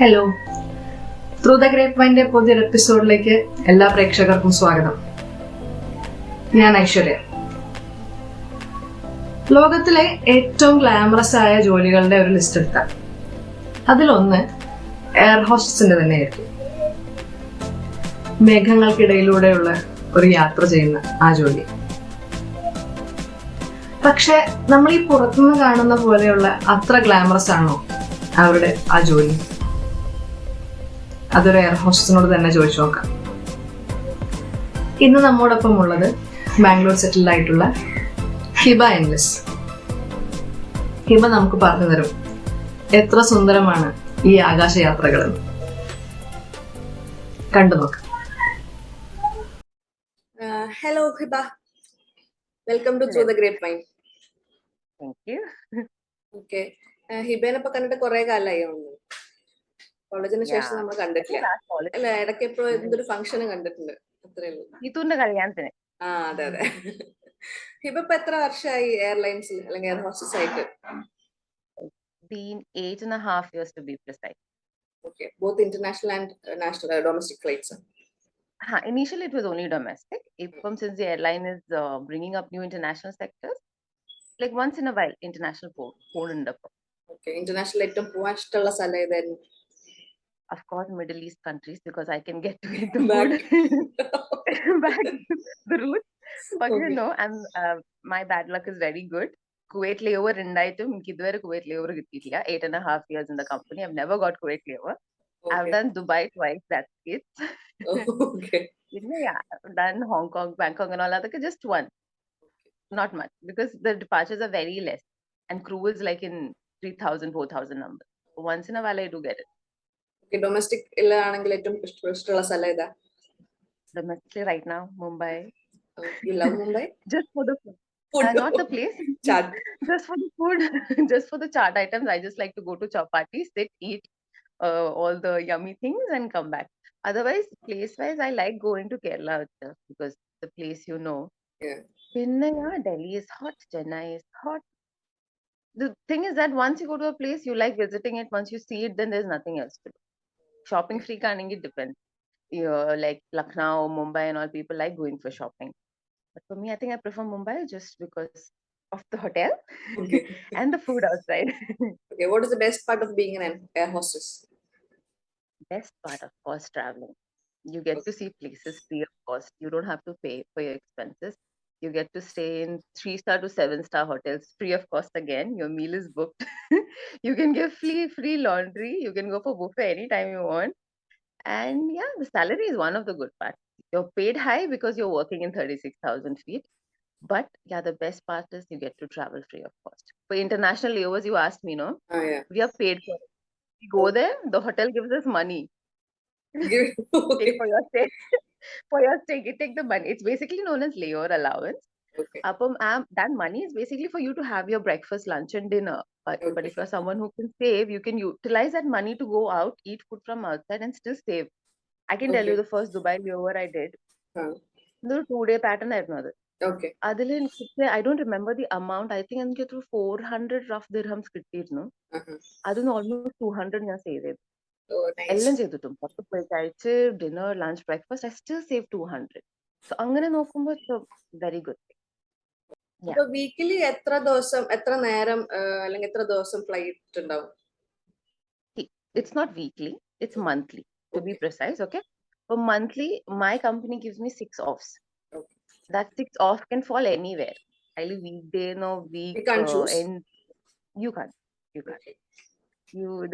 Hello, through the grape വൈൻ്റെ പുതിയൊരു എപ്പിസോഡിലേക്ക് എല്ലാ പ്രേക്ഷകർക്കും സ്വാഗതം. ഞാൻ ഐശ്വര്യ. ലോകത്തിലെ ഏറ്റവും ഗ്ലാമറസ് ആയ ജോലികളുടെ ഒരു ലിസ്റ്റ് എടുത്താൽ അതിലൊന്ന് എയർ ഹോസ്റ്റസിന്റെ തന്നെയായിരിക്കും. മേഘങ്ങൾക്കിടയിലൂടെയുള്ള ഒരു യാത്ര ചെയ്യുന്ന ആ ജോലി. പക്ഷെ നമ്മൾ ഈ പുറത്തുനിന്ന് കാണുന്ന പോലെയുള്ള അത്ര ഗ്ലാമറസ് ആണോ അവരുടെ ആ ജോലി? അതൊരു എയർ ഹോസ്റ്റസിനോട് തന്നെ ചോദിച്ചു നോക്കാം. ഇന്ന് നമ്മോടൊപ്പം ഉള്ളത് ബാംഗ്ലൂർ സെറ്റിൽഡ് ആയിട്ടുള്ള ഹിബ എൻലിസ്. ഹിബ നമുക്ക് പറഞ്ഞു തരും എത്ര സുന്ദരമാണ് ഈ ആകാശയാത്രകൾ. കണ്ടു നോക്കാം. Hello Hiba, welcome to through the grape wine. Okay, ഹിബേനെ ഇപ്പൊ കണ്ടിട്ട് കുറെ കാലമായി ഒന്നും. കോളേജിന് ശേഷം നമ്മൾ കണ്ടിട്ടില്ല അല്ല, ഇടയ്ക്ക് എപ്പോഴും എന്തൊരു ഫംഗ്ഷന് കണ്ടിട്ടുണ്ട്, അത്രേ ഉള്ളൂ. ആ അതെ അതെ. ഹിബ ഇപ്പൊ എത്ര വർഷമായി എയർലൈൻസിൽ അല്ലെങ്കിൽ എയർ ഹോസ്റ്റസ് ആയിട്ട്? Been 8.5 years to be precise. Okay, both international and national domestic flights. Initially it was only domestic. Since the airline is bringing up new international sectors, like once in a while international പോകുന്നുണ്ട്. Okay, international ഏറ്റവും പോവാൻ ഇഷ്ടമുള്ള സ്ഥലം ഏതായിരുന്നു? Of course, Middle East countries, because I can get to eat the food back to the roots. But Okay. you know, my bad luck is very good. Kuwait layover ഉണ്ടായിട്ടും എനിക്ക് ഇതുവരെ Kuwait layover കിട്ടിയിട്ടില്ല. 8.5 years in the company, I've never got Kuwait layover. Okay. I've done Dubai twice, that's it. Okay. Yeah, I've done Hong Kong, Bangkok and all that. Just one. Not much, because the departures are very less and crew is like in 3,000, 4,000 numbers. Once in a while I do get it. Okay, domestic ഇല്ലാണെങ്കിൽ ഏറ്റവും ഇഷ്ടമുള്ള സ്ഥലം ഏതാ? Domestically right now, Mumbai. You love Mumbai? Just for the food. Not the place. Chaat. Just for the food. Just for the chaat items. I just like to go to chapati, sit, eat all the yummy things and come back. Otherwise, place-wise, I like going to Kerala itself because the place you know. Yeah. Delhi is hot, Chennai is hot. The thing is that once you go to a place, you like visiting it. Once you see it, then there's nothing else to do. Shopping free canning it depends. Like Lucknow, Mumbai and all, people like going for shopping. But for me, I think I prefer Mumbai just because of the hotel Okay. and the food outside. Okay, what is the best part of being an air hostess? Best part, of course, traveling. You get to see places free of cost. You don't have to pay for your expenses. You get to stay in 3-star to 7-star hotels free of cost again. Your meal is booked. You can get free laundry. You can go for buffet anytime you want. And yeah, the salary is one of the good parts. You're paid high because you're working in 36,000 feet. But yeah, the best part is you get to travel free of cost. For international layovers, you asked me, no? Yeah. We are paid for it. We go there, the hotel gives us money. Okay. Pay for your stay. For your stay, you take the money. It's basically known as layover allowance. Okay. That money is basically for you to have your breakfast, lunch, and dinner. But if you're someone who can save, you can utilize that money to go out, eat food from outside, and still save. I can tell you the first Dubai layover I did. The 2-day pattern I had. Okay. I don't remember the amount. I think I'm through 400 rough dirhams കിട്ടിയിരുന്നു. അതൊന്ന് almost 200 ഞാൻ save ചെയ്തു. എല്ലാം ചെയ്തിട്ടും പുറത്ത് പോയി കഴിച്ച് dinner lunch breakfast I still save 200. So അങ്ങനെ നോക്കുമ്പോൾ വെരി ഗുഡ്. അപ്പൊ വീക്കിലി എത്ര ദിവസം എത്ര നേരം അല്ലെങ്കിൽ എത്ര ദിവസം ഫ്ലൈറ്റ് ഉണ്ടാവും? It's not weekly, it's monthly to be precise. Okay, for monthly my company gives me 6 offs. That 6 off can fall anywhere. Either weekday, no week. You can't choose. And you can't.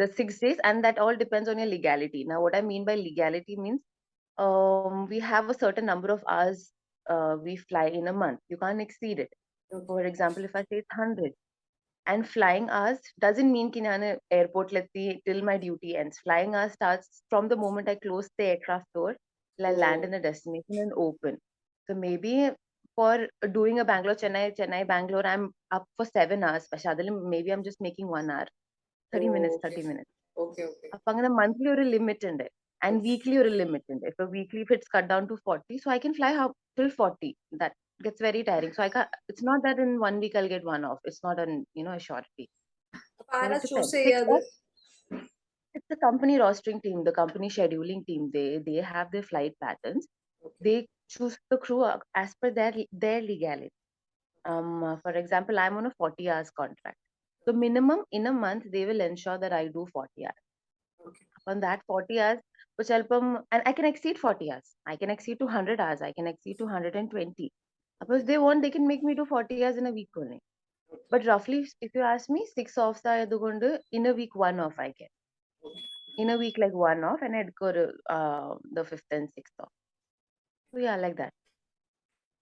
The 6 days, and that all depends on your legality. Now, what I mean by legality means we have a certain number of hours we fly in a month. You can't exceed it. For example, if I say it's 100, and flying hours doesn't mean कि நான் airport let's see till my duty ends. Flying hours starts from the moment I close the aircraft door till I land in the destination and open. So maybe for doing a Chennai Bangalore, I'm up for 7 hours. But maybe I'm just making 1 hour, 30 minutes. Okay. അപ്പൊ അങ്ങനെ monthly ഒരു limit ഉണ്ട് and weekly ഒരു limit ഉണ്ട്. If it's cut down to 40, so I can fly till 40. That gets very tiring. So it's not that in 1 week I'll get 1 off. It's not a short week. ആരാ choose ചെയ്യാത്? It's the company rostering team, the company scheduling team. They have their flight patterns. Okay. They choose the crew as per their legality. For example, I'm on a 40 hours contract. So minimum in a month, they will ensure that I do 40 hours. Okay. On that 40 hours, which and I can exceed 40 hours. I can exceed to 100 hours. I can exceed to 120. Suppose they want, they can make me do 40 hours in a week only. But roughly, if you ask me, 6 offs are in a week, 1 off I get. In a week, like 1 off, and I'd go to the 5th and 6th off. So yeah, like that.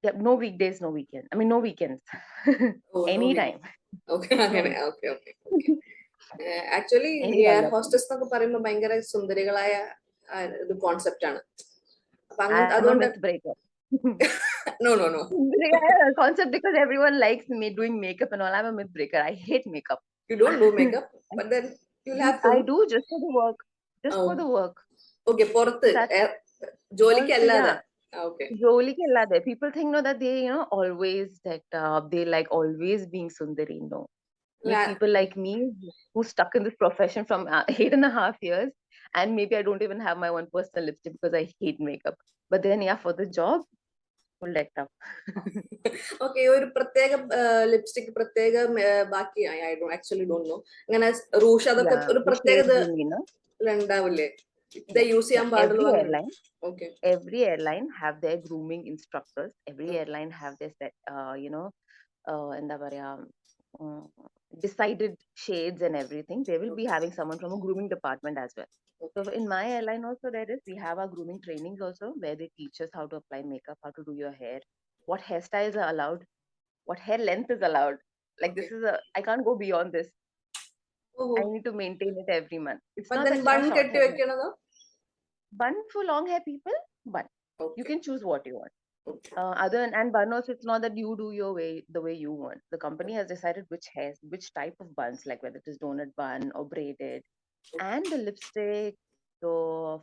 Yeah, no weekdays, no weekends. I mean, no weekends. Oh, no Anytime. Okay, അങ്ങനെ okay okay actually Any air kind of hostess എന്നൊക്കെ പറയുമ്പോൾ ഭയങ്കര സുന്ദരികളായ ഒരു concept ആണ്. അപ്പൊ I'm a അതുകൊണ്ട് myth breaker. No no no Concept because everyone likes me doing makeup and all. I'm a myth breaker. I hate makeup. You don't do makeup but then you have to. I do just for the work. Just for the work. Okay, പുറത്ത് That's ജോലിക്ക് also, അല്ലാതെ. yeah. Okay. Jolly ke lade. People think no that they always that they like always being sundari. No, meet people like me who stuck in this profession from 8.5 years, and maybe I don't even have my own personal lipstick because I hate makeup. But then yeah, for the job, full decked up. Okay, ഒരു പ്രത്യേക lipstick പ്രത്യേക ബാക്കി I actually don't know അങ്ങനെ Rouge അതൊക്കെ Yeah, ഒരു the പ്രത്യേക shades you mean, no? ഉണ്ടാവില്ലേ ഇത് Yeah, യൂസ് ചെയ്യാൻ yeah. പാടുള്ളൂ അങ്ങനെ? Okay. Every airline have their grooming instructors. Every airline have their set, എന്താ പറയാ, decided shades and everything. They will be having someone from a grooming department as well. So in my airline also we have our grooming trainings also where they teach us how to apply makeup, how to do your hair, what hairstyles are allowed, what hair length is allowed. Like this is I can't go beyond this. I need to maintain it every month. It's not that bun short കെട്ടി hair. വെക്കണതോ? Bun for long hair people, bun. You can choose what you want. And bun also, it's not that you do your way the way you want. The company has decided which type of buns, like whether it is donut bun or braided, and the lipstick, the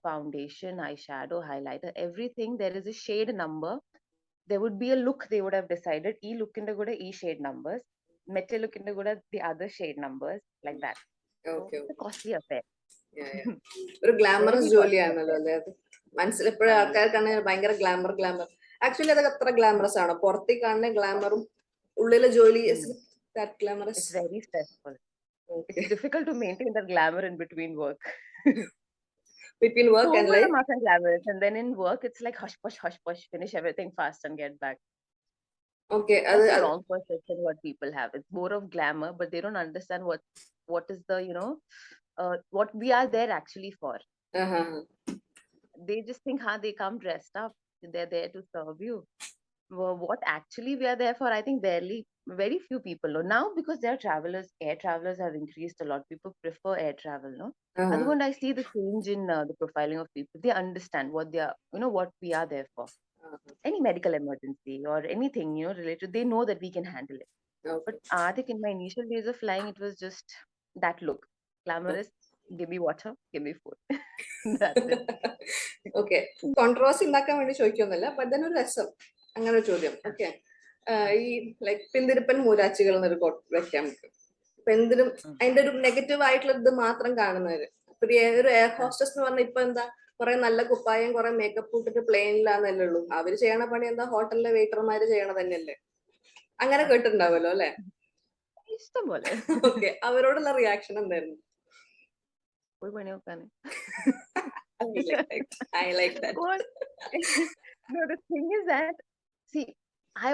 foundation, eyeshadow, highlighter, everything. There is a shade number. There would be a look they would have decided. E look in the good, e shade numbers. Metal look in the good, the other shade numbers, like that. So Okay, it's a costly affair. ഒരു glamorous Very costly ജോലിയാണല്ലോ affair. അല്ലേ അത്? മനസ്സിൽ എപ്പോഴും ആൾക്കാർക്കാണ് ഭയങ്കര glamour. Actually അതൊക്കെ അത്ര glamorous ആണോ? പുറത്തേക്ക് കാണുന്ന ഗ്ലാമറും ഉള്ളിലെ ജോലി that glamorous? It's very stressful. Okay. It's difficult to maintain the glamour in between work. Between work and life? Glamorous, and then in work it's like hush push, finish everything fast and get back. Okay. That's the wrong perception what people have. It's more of glamour, but they don't understand what is the what we are there actually for. They just think they come dressed up, they're there to serve you. What actually we are there for, I think very few people know now, because air travelers have increased a lot. People prefer air travel, no? When I see the change in the profiling of people, they understand what they are, what we are there for. Any medical emergency or anything related, they know that we can handle it. But I think in my initial days of flying, it was just that look, glamorous. Give me water, give me food. That's it. Okay, controversy ഉണ്ടാക്കാൻ വേണ്ടി ചോദിക്കൊന്നുമില്ല, but then ഒരു രസം, അങ്ങനെ ഒരു ചോദ്യം. Okay, ഈ like പിന്തിരിപ്പൻ മൂരാച്ചികൾ എന്നൊരു വെക്കാം നമുക്ക്. എന്തിനും അതിന്റെ ഒരു നെഗറ്റീവ് ആയിട്ടുള്ള ഇത് മാത്രം കാണുന്നവര്. ഒരു എയർ ഹോസ്റ്റസ് എന്ന് പറഞ്ഞാൽ ഇപ്പൊ എന്താ, കുറെ നല്ല കുപ്പായം, കുറെ മേക്കപ്പ് ഇട്ടിട്ട് പ്ലെയിനിലാന്നല്ലേ ഉള്ളൂ. അവര് ചെയ്യണ പണി എന്താ, ഹോട്ടലിലെ വെയിറ്റർമാര് ചെയ്യണ തന്നെയല്ലേ. അങ്ങനെ കേട്ടിട്ടുണ്ടാവല്ലോ അല്ലെ? ഇഷ്ടംപോലെ. ഓക്കെ, അവരോടുള്ള റിയാക്ഷൻ എന്തായിരുന്നു? I like that. No, the thing is that, see, I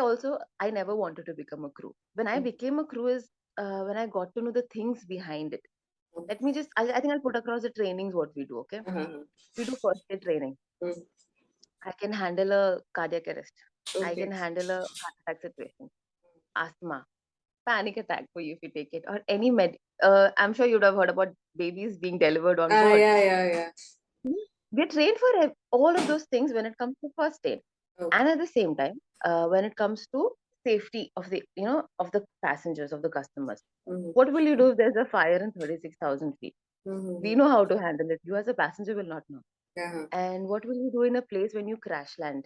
never wanted to become a crew. When I became a crew is when I got to know the things behind it. Let me just, I think I'll put across the trainings what we do, okay? We do first aid training. I can handle a cardiac arrest. I can handle a heart attack situation, asthma, panic attack for you if you take it, or any I'm sure you'd have heard about babies being delivered on board. Yeah. We're trained for all of those things when it comes to first aid. And at the same time, when it comes to safety of the of the passengers, of the customers, what will you do if there's a fire in 36,000 feet? We know how to handle it. You as a passenger will not know. And what will you do in a place when you crash land?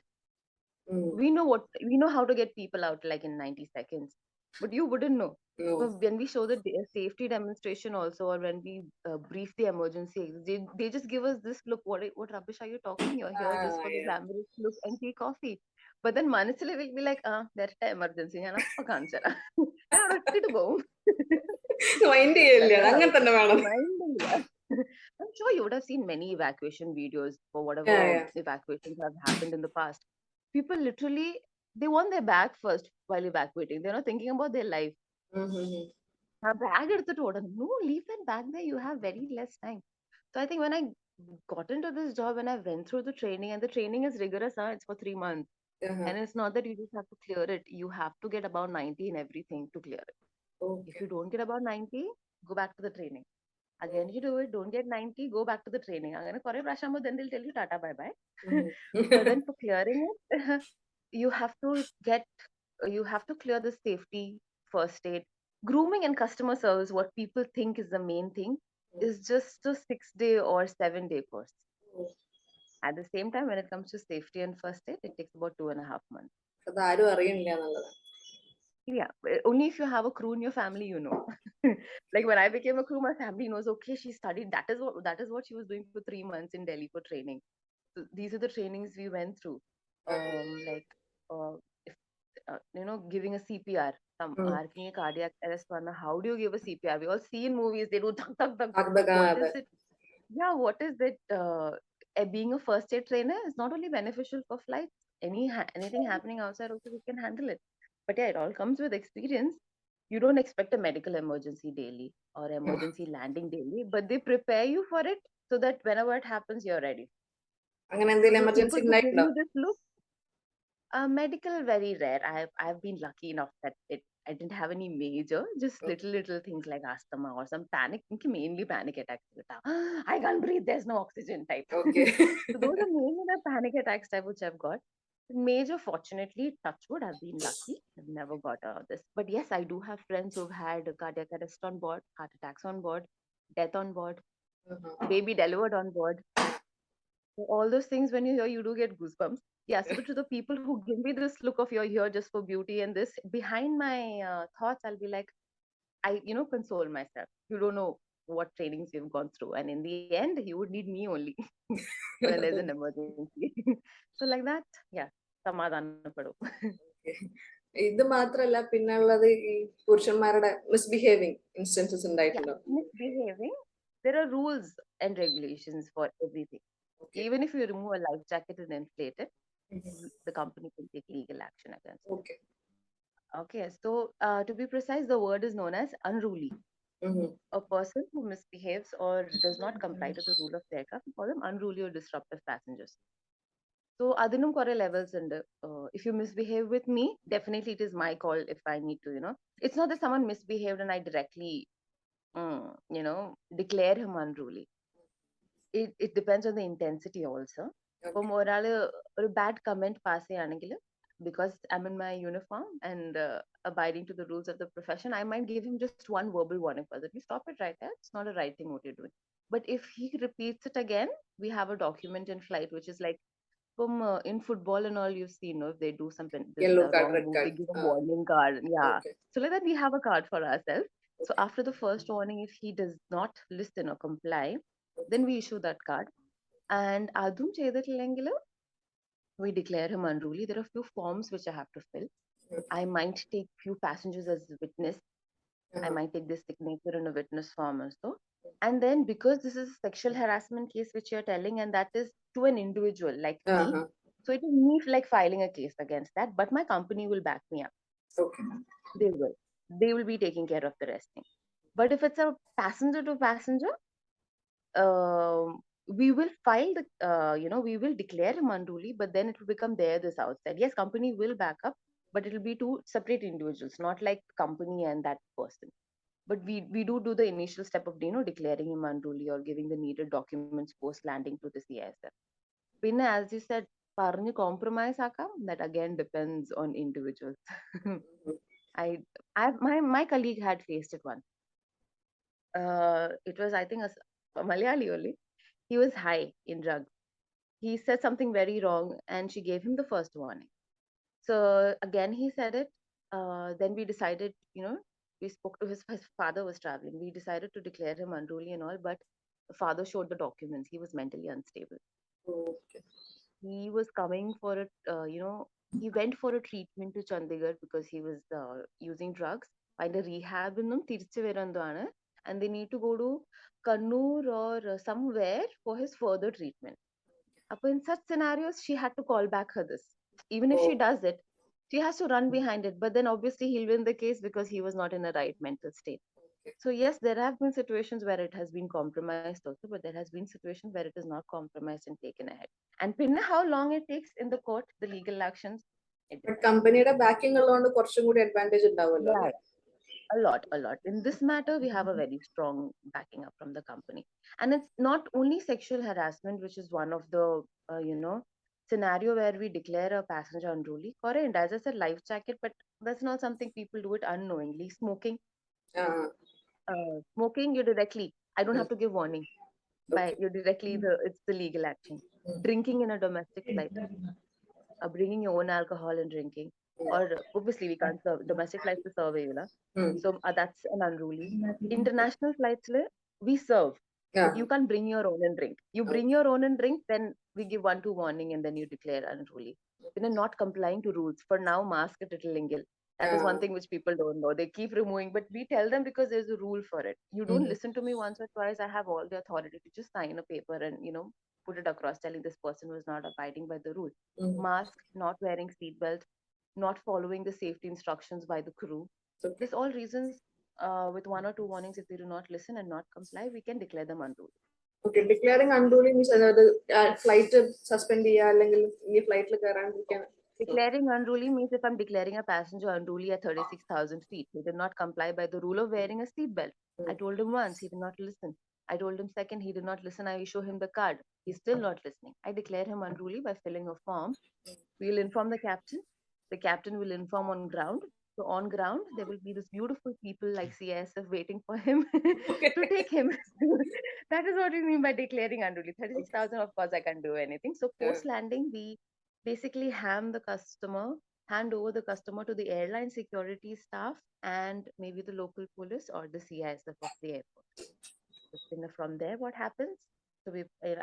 We know how to get people out like in 90 seconds, but you wouldn't know. But when we show the safety demonstration also, or when we brief the emergency, they just give us this look. What rubbish are you talking? You're here just for the glamorous look and tea coffee. But then മനസ്സിൽ will be like, there's an emergency. ഞാൻ അപ്പൊ കാണിച്ചു തരാം. ഞാൻ അവിടെ ഇട്ടിട്ട് പോവും. Mind ചെയ്യില്ല, അങ്ങനെ തന്നെ വേണം. I'm sure you would have seen many evacuation videos for whatever evacuations have happened in the past. People literally, they want their bag first while evacuating. They're not thinking about their life. Bag എടുത്തിട്ട് ഓടണം. No, leave that bag there. You have very less time. So I think when I got into this job, when I went through the training, and the training is rigorous, it's for 3 months. And it's not that you just have to clear it. You have to get about 90 in everything to clear it. If you don't get about 90, go back to the training. Again, you do it, don't get 90, go back to the training. Again, then they'll tell you tata bye bye. But then for clearing it, you have to clear the safety, first aid, grooming, and customer service. What people think is the main thing is just a 6-day or 7-day course. At the same time, when it comes to safety and first aid, it takes about 2.5 months. Yeah, only if you have a crew in your family, you know. Like when I became a crew, my family knows, okay, she studied. That is what she was doing for 3 months in Delhi for training. So these are the trainings we went through. Like if giving a CPR, arcing a cardiac arrest, how do you give a CPR? We all see in movies, they do thunk thunk thunk. What is it? Yeah, what is it? Being a first aid trainer is not only beneficial for flights. Anything happening outside also, we can handle it. But yeah, it all comes with experience. You don't expect a medical emergency daily or emergency landing daily, but they prepare you for it so that whenever it happens, you're ready. So people who give you this look, medical very rare. I've been lucky enough that I didn't have any major, just little things like asthma or some panic, mainly panic attacks. I can't breathe, there's no oxygen type. So those are mainly the panic attacks type which I've got. Major, fortunately, touch wood, I've been lucky. I've never got this. But yes, I do have friends who've had cardiac arrest on board, heart attacks on board, death on board, baby delivered on board. So all those things, when you hear, you do get goosebumps. Yeah, so to the people who give me this look of you're here just for beauty and this, behind my thoughts, I'll be like, I console myself. You don't know what trainings you've gone through, and in the end, you would need me only when there's an emergency. So like that, yeah, സമാധാനപ്പെടും. ഇത് മാത്രല്ല പിന്നുള്ളത് ഈ പുരുഷന്മാരുടെ മിസ്ബിഹേവിംഗ് instances ഉണ്ടായിട്ടുണ്ടോ? Misbehaving, there are rules and regulations for everything. Even if you remove a life jacket and inflate it, the company can take legal action against it. Okay, so to be precise, the word is known as unruly. A person who misbehaves or does not comply to the rule of the aircraft, we call them unruly or disruptive passengers. So adinum kore levels ഉണ്ട്. If you misbehave with me, definitely it is my call if I need to, It's not that someone misbehaved and I directly, declare him unruly. It depends on the intensity also. ഇപ്പം ഒരാള് ഒരു bad comment pass ചെയ്യുകയാണെങ്കിൽ, because I'm in my uniform and abiding to the rules of the profession, I might give him just one verbal warning for that. You stop it right there. It's not a right thing what you're doing. But if he repeats it again, we have a document in flight which is like, from in football and all, you've seen, if they do something Yellow card, wrong red move, card. they give a warning card. Yeah. So like that, we have a card for ourselves. So after the first warning, if he does not listen or comply, then we issue that card. And adum ചെയ്തിട്ടില്ലെങ്കിൽ, we declare him unruly. There are a few forms which I have to fill. I might take few passengers as witness. I might take this signature in a witness form also. And then, because this is a sexual harassment case which you're telling, and that is to an individual like me, so it is me like filing a case against that, but my company will back me up. They will be taking care of the rest thing. But if it's a passenger to passenger, we will file the we will declare him unruly, but then it will become this outside. Yes, company will back up, but it will be two separate individuals, not like company and that person. But we do the initial step of declaring him unruly or giving the needed documents post landing to the CISF. Pinna, as you said, parnu compromise akam, that again depends on individuals. My colleague had faced it once. It was, I think, a Malayali only. He was high in drugs. He said something very wrong, and she gave him the first warning. So again, he said it. Then we decided, we spoke to his father was traveling. We decided to declare him unruly and all, but the father showed the documents. He was mentally unstable. Okay. He was coming for it, he went for a treatment to Chandigarh because he was using drugs. Find a rehab in and they need to go to Kannur or somewhere for his further treatment. In such scenarios, she had to call back her this. Even if she does it, she has to run behind it. But then obviously he'll win the case because he was not in a right mental state. So yes, there have been situations where it has been compromised also, but there has been situations where it is not compromised and taken ahead. And pinna how long it takes in the court, the legal actions. But companyയുടെ backing ഉള്ളതുകൊണ്ട് കുറച്ചും കൂടി advantage ഉണ്ടാവുമല്ലോ. Yeah, a lot. In this matter, we have a very strong backing up from the company. And it's not only sexual harassment, which is one of the, scenario where we declare a passenger unruly. Correct, as I said, life jacket, but that's not something people do it unknowingly. Smoking, smoking, you directly, I don't have to give warning. By you directly, it's the legal action. Drinking in a domestic flight, bringing your own alcohol and drinking, or obviously we can't serve domestic flights to serve you, so that's an unruly. International flights we serve, but you can't bring your own and drink. You bring your own and drink, then we give 1-2 warning and then you declare unruly. Not complying to rules. For now, mask it little lingual. That is one thing which people don't know. They keep removing, but we tell them because there's a rule for it. You don't listen to me once or twice, I have all the authority to just sign a paper and put it across telling this person was not abiding by the rule. Mask, not wearing seatbelt, not following the safety instructions by the crew. This all reasons, with 1 or 2 warnings, if they do not listen and not comply, we can declare them unruly. Okay, declaring unruly means another flight suspend ചെയ്യാ അല്ലെങ്കിൽ ഈ ഫ്ലൈറ്റിൽ കയറാണ്ടിരിക്കാൻ. Declaring unruly means if I'm declaring a passenger unruly at 36,000 feet, he did not comply by the rule of wearing a seatbelt. I told him once, he did not listen. I told him second, he did not listen. I show him the card. He's still not listening. I declare him unruly by filling a form. We'll inform the captain. The captain will inform on ground. So on ground, there will be this beautiful people like CISF waiting for him to take him. That is what we mean by declaring unruly. 36,000, of course, I can't do anything. So post landing, we basically hand over the customer to the airline security staff and maybe the local police or the CISF of the airport. From there, what happens? So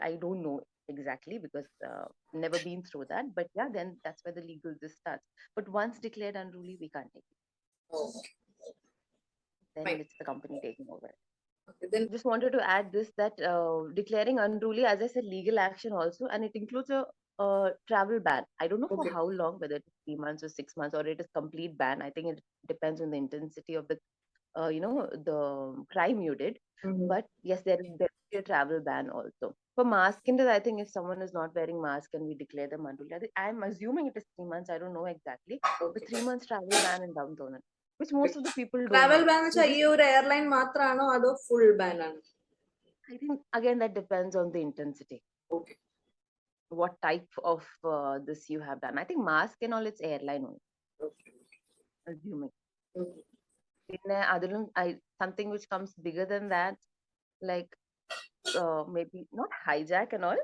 I don't know exactly because never been through that. But yeah, then that's where the legal this starts. But once declared unruly, we can't take it. Then it's the company taking over. Okay, then just wanted to add this that declaring unruly, as I said, legal action also, and it includes a travel ban. I don't know for how long, whether it's 3 months or 6 months, or it is complete ban. I think it depends on the intensity of the the crime you did. But yes, there is a travel ban also. For mask, I think if someone is not wearing mask and we declare them unruly, I'm assuming it is 3 months. I don't know exactly. But 3 months travel ban in downtown, which most of the people don't travel know. ban വെച്ചാൽ ഈ ഒരു airline മാത്രമാണോ അതോ full ban ആണ്? I think again that depends on the intensity. Okay. What type of this you have done. I think mask and all, it's airline only. Okay. Assuming. Something which comes bigger than that, like maybe not hijack and all,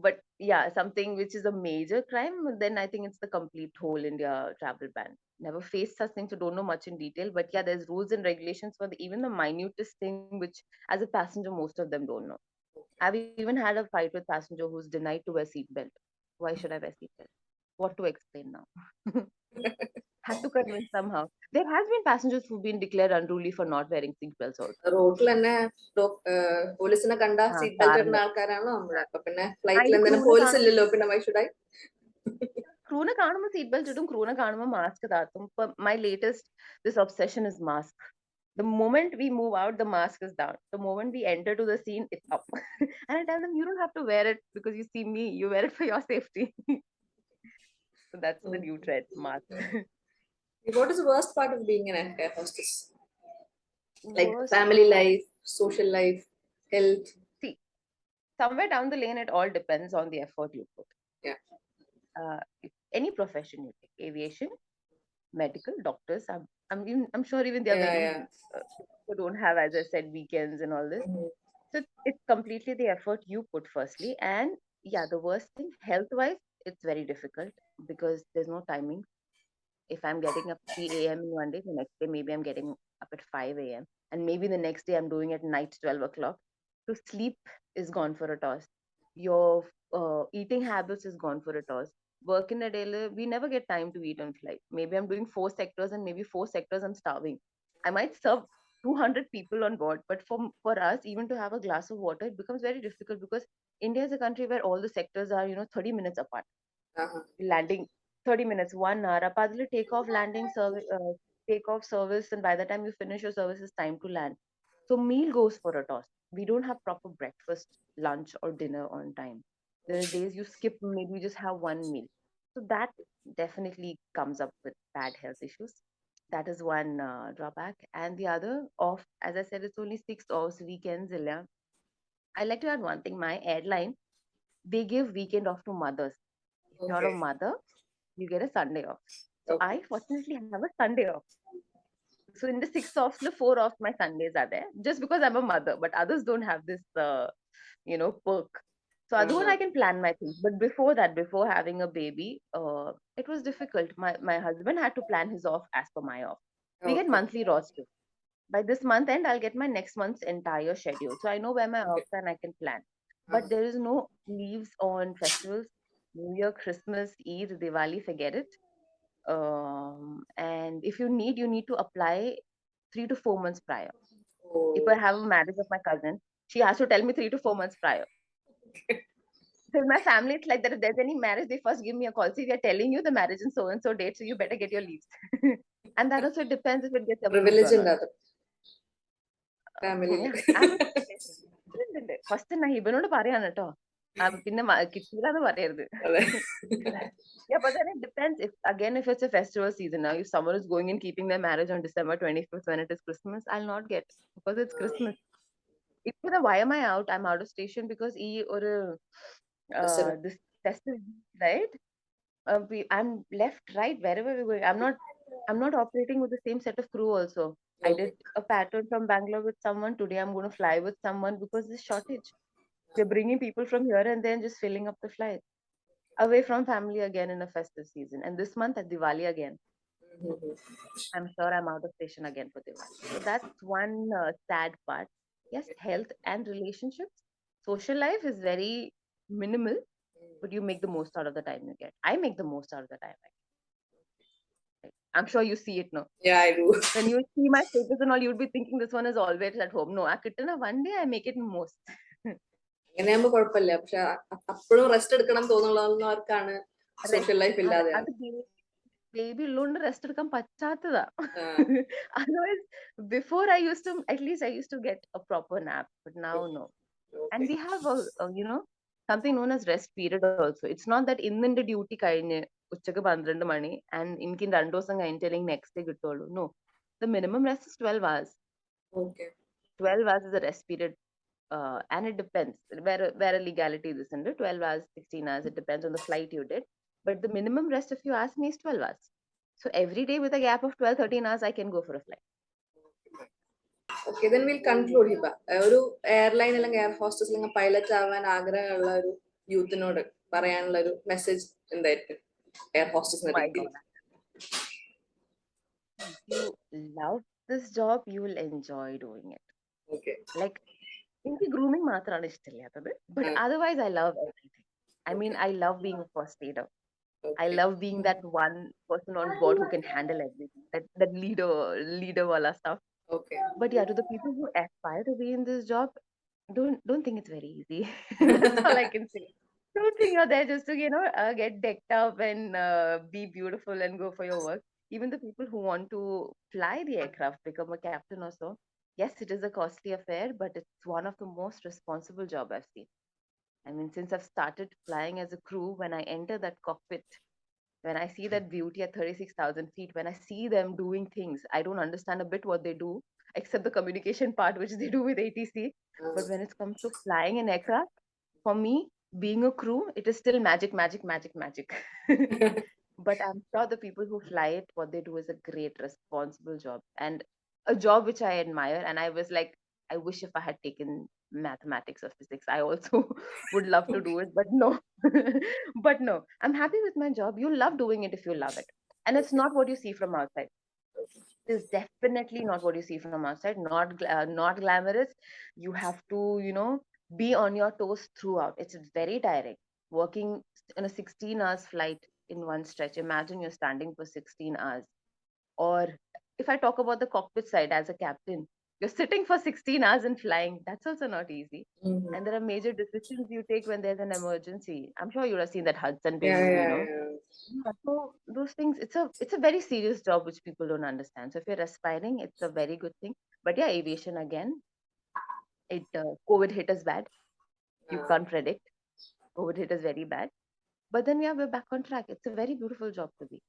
but yeah, something which is a major crime, then I think it's the complete whole India travel ban. Never faced such things, so don't know much in detail, but yeah, there's rules and regulations for even the minutest thing which as a passenger most of them don't know. I've even had a fight with passenger who's denied to wear seatbelt. Why should I wear seatbelt? What to explain now? Had to convince somehow. There has been passengers who've been declared unruly for not wearing seatbelts also. റോഡിൽ തന്നെ പോലീസിനെ കണ്ട seat belt ഇടുന്ന ആൾക്കാരാണോ നമ്മള്? അപ്പൊ പിന്നെ ഫ്ലൈറ്റിൽ എന്തെങ്കിലും പോലീസ് ഇല്ലല്ലോ, പിന്നെ why should I? ക്രൂനെ കാണുമ്പോൾ സീറ്റ് ബെൽറ്റ് ഇടും, ക്രൂനെ കാണുമ്പോൾ mask താത്തും. My latest this obsession is mask. The moment we move out, the mask is down. The moment we enter to the scene, it's up. And I tell them, you don't have to wear it because you see me. You wear it for your safety. So that's the new trend, mask. What is the worst part of being an air hostess? Like family life, social life, health. See, somewhere down the lane, it all depends on the effort you put. Yeah. Any profession you take, aviation, medical, doctors, I'm sure even they are very who don't have, as I said, weekends and all this. So it's completely the effort you put firstly. And yeah, the worst thing health wise, it's very difficult because there's no timing. If I'm getting up 3 a.m. in one day, the next day maybe I'm getting up at 5 a.m. and maybe the next day I'm doing at night 12 o'clock. So sleep is gone for a toss. Your eating habits is gone for a toss. Work in a day, we never get time to eat on flight. Maybe I'm doing 4 sectors and maybe 4 sectors I'm starving. I might serve 200 people on board, but for us, even to have a glass of water, it becomes very difficult because India is a country where all the sectors are, 30 minutes apart. Landing 30 minutes, 1 hour. Apadli take off service, and by the time you finish your service, it's time to land. So meal goes for a toss. We don't have proper breakfast, lunch, or dinner on time. There are days you skip, maybe just have one meal. So that definitely comes up with bad health issues. That is one drawback. And the other, off, as I said, it's only 6 hours weekends. Ilya. I like to add one thing. My airline, they give weekend off to mothers. If you're a mother, you get a Sunday off. So I fortunately have a Sunday off. So in the 6 offs, the 4 of my Sundays are there just because I'm a mother, but others don't have this, perk. So other one I can plan my things. But before that, before having a baby, it was difficult. My husband had to plan his off as per my off. We get monthly roster. By this month end, I'll get my next month's entire schedule. So I know where my offs are and I can plan. But there is no leaves on festivals, New Year, Christmas, Eid, Diwali, forget it. And if you need to apply 3 to 4 months prior. If I have a marriage of my cousin, she has to tell me 3 to 4 months prior. So in my family, it's like that if there's any marriage, they first give me a call. See, we are telling you the marriage in so and so date, so you better get your leaves. And that also depends if it gets approved or not. First ഞാൻ ഹിബനോട് പറയാണ് കേട്ടോ പിന്നെ കിട്ടിയില്ലാന്ന് പറയരുത്. Yeah, but then it depends. If it's a festival season now, if someone is going and keeping their marriage on December 25th when it is Christmas, I'll not get because it's Christmas. Why am I out? I'm out of station because this festive, right? I'm left, right, wherever we're going. I'm not operating with the same set of crew also. I did a pattern from Bangalore with someone. Today I'm going to fly with someone because there's shortage. We're bringing people from here and then just filling up the flight. Away from family again in a festive season. And this month at Diwali again. I'm sure I'm out of station again for Diwali. So that's one sad part. Yes, health and relationships. Social life is very minimal, but you make the most out of the time you get. I make the most out of the time I get. I'm sure you see it now. Yeah, I do. When you see my status and all, you'd be thinking this one is always at home. No, one day I make it most. അങ്ങനെയാകുമ്പോ കുഴപ്പമില്ല. പക്ഷെ അപ്പോഴും rest എടുക്കണം തോന്നുന്നവർക്കാണ് social life ഇല്ലാതെ. Baby alone rest എടുക്കാൻ പറ്റാത്തതാ. Otherwise, before I used to get a proper nap, but now no. And we have something known as rest period also. It's not that ഇന്നിന്റെ duty കഴിഞ്ഞ് ഉച്ചക്ക് 12 മണി and എനിക്ക് 2 ദിവസം കഴിഞ്ഞിട്ട് next day കിട്ടുള്ളൂ. No, the minimum rest is 12 hours. Okay. 12 hours is a rest period. And it depends where a legality is under 12 hours, 16 hours. It depends on the flight you did. But the minimum rest, if you ask me, is 12 hours. So every day with a gap of 12-13 hours, I can go for a flight. Okay, then we'll conclude, Hiba. ഒരു airline അല്ലെങ്കിൽ air hostess അല്ലെങ്കിൽ pilot ആവാൻ ആഗ്രഹമുള്ള ഒരു യൂത്തിനോട് പറയാനുള്ള ഒരു message എന്തായിരിക്കും air ഹോസ്റ്റസിനെ പറ്റി? If you love this job, you will enjoy doing it. Okay. Like, എനിക്ക് ഗ്രൂമിംഗ് മാത്രമാണ് ഇഷ്ടമില്ലാത്തത്, but otherwise I love everything. I mean, I love being a first aider. I love being that one person on board who can handle everything, that leader wala stuff. Okay. But yeah, to the people who aspire to be in this job, don't think it's very easy. That's all I can say. Don't think you're there just to get decked up and be beautiful and go for your work. Even the people who want to fly the aircraft, become a captain or so, yes, it is a costly affair, but it's one of the most responsible job I've seen. I mean, since I've started flying as a crew, when I enter that cockpit, when I see that beauty at 36,000 feet, when I see them doing things, I don't understand a bit what they do, except the communication part, which they do with ATC. But when it comes to flying an aircraft, for me, being a crew, it is still magic, magic, magic, magic. But I'm sure the people who fly it, what they do is a great, responsible job and a job which I admire. And I was like, I wish if I had taken mathematics or physics, I also would love to do it, but no. But no, I'm happy with my job. You love doing it if you love it. And it's not what you see from outside. is definitely not what you see from outside. Not glamorous. You have to, be on your toes throughout. It's very tiring. Working in a 16 hours flight in one stretch. Imagine you're standing for 16 hours. Or if I talk about the cockpit side as a captain, you're sitting for 16 hours and flying. That's also not easy. Mhm. And there are major decisions you take when there's an emergency. I'm sure you would have seen that Hudson Yeah, Bay, yeah, yeah. Yeah, so those things, it's a very serious job which people don't understand. So if you're aspiring, it's a very good thing. But yeah, aviation again, COVID hit us bad. You can't predict. COVID hit us very bad. But then yeah, we're back on track. It's a very beautiful job to be.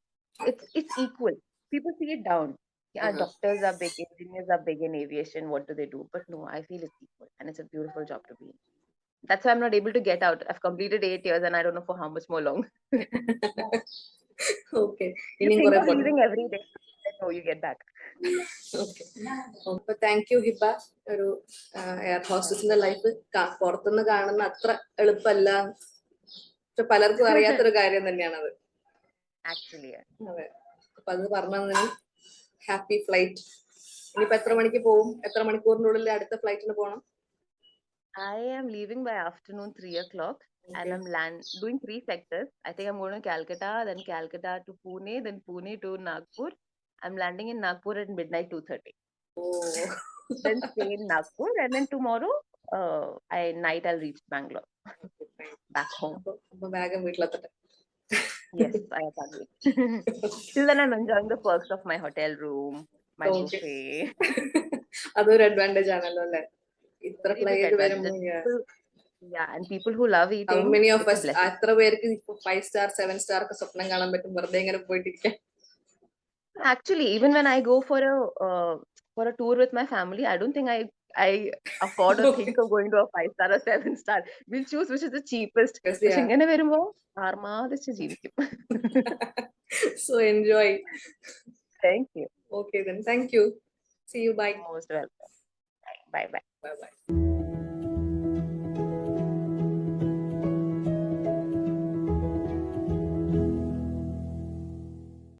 It's equal. People see it down. Yeah, Uh-huh. doctors are big, engineers are big in aviation. What do they do? But no, I feel it's equal, and it's a beautiful job to be in. That's why I'm not able to get out. I've completed 8 years, and I don't know for how much more long. Okay. You ഇനിയും think കുറെ of പോണം. leaving every day, then no, you get back. Okay. അപ്പൊ thank you Hiba. ഒരു air ഹോസ്റ്റസിന്റെ life പുറത്തുനിന്ന് കാണുന്ന അത്ര എളുപ്പമല്ല, പക്ഷെ പലർക്കും അറിയാത്തൊരു കാര്യം തന്നെയാണത്. Actually, yeah. അതെ. അപ്പൊ അത് പറഞ്ഞതിന് ഹാപ്പി ഫ്ലൈറ്റ്. ഇനിയിപ്പോ എത്ര മണിക്ക് പോകും? എത്ര മണിക്കൂറിനുള്ളിൽ അടുത്ത ഫ്ലൈറ്റിന് പോകണം? I am leaving by afternoon 3 o'clock, and Okay. I'm doing 3 sectors. I think I'm going to Calcutta, then Calcutta to Pune, then Pune to Nagpur. I'm landing in Nagpur at midnight 2:30. Oh. Then stay in Nagpur, and then tomorrow, I'll reach Bangalore, back home. അപ്പൊ വേഗം വീട്ടിലെത്തട്ടെ. Yes, I can't wait. Till then, I'm enjoying the perks of my hotel room, my Okay. buffet. അതൊരു advantage ആണല്ലോ അല്ലെ? ഇത്ര Very fly big ചെയ്ത് advantage. വരുമ്പോ. Yeah, and people who love How eating, many of it's a us, blessing. എത്ര പേർക്ക് 5 star 7 star ഒക്കെ സ്വപ്നം കാണാൻ പറ്റും വെറുതെ ഇങ്ങനെ പോയിട്ടിരിക്കാൻ? Actually, even when I go for a tour with my family, I don't think I afford or think of going to a 5 star or 7 star. We'll choose which is the cheapest. Yes, പക്ഷെ yeah. ഇങ്ങനെ വരുമ്പോ ആർമാദിച്ച് ജീവിക്കും. So enjoy. Thank you. Okay then, thank you. See you, bye. Most welcome. Bye bye. Bye bye.